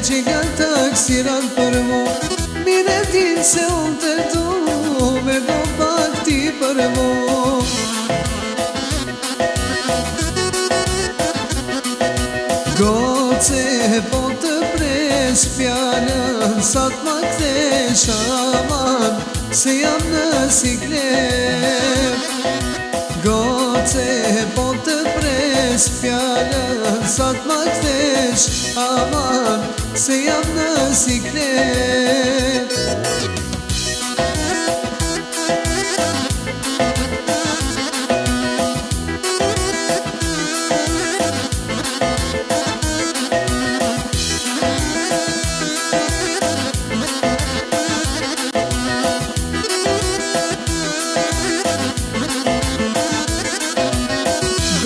që nga taksiran për mu. Mire din se unë të du, me do pak ti për mu. Goce po të pres fjallën, sa t'ma kthesh aman, se jam në siklet. Goce po të pres fjallën, sa t'ma kthesh aman, se jam në siklet.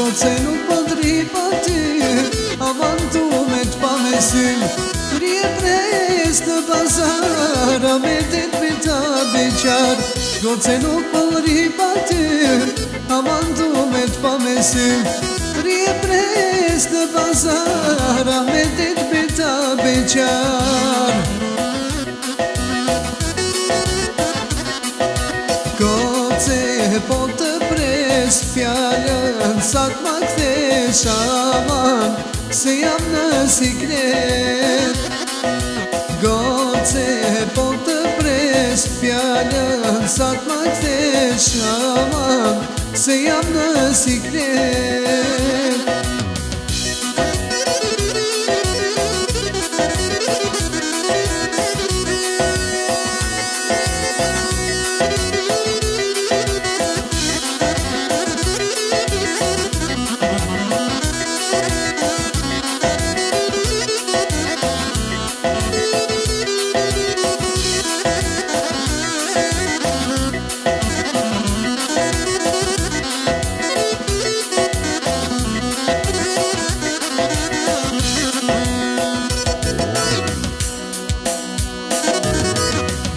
Goce nuk po t'ri pa ty, avantu me t'pa me sy. Rje pres në bazar, a me dit me ta beqar. Goce nuk po t'ri pa ty, avantu me t'pa me sy. Rje pres në bazar, a me dit me ta beqar. Goce po të pres fjallën, sa t'ma kthesh aman, se jam në siklet. Goce po të pres fjallën, sa t'ma kthesh aman, se jam në siklet.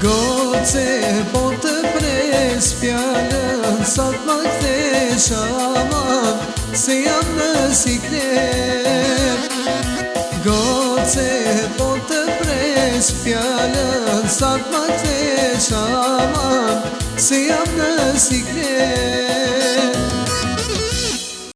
Goce po të pres fjallën, sa t'ma kthesh aman, se jam në siklet. Goce po të pres fjallën, sa t'ma kthesh aman, se jam në siklet.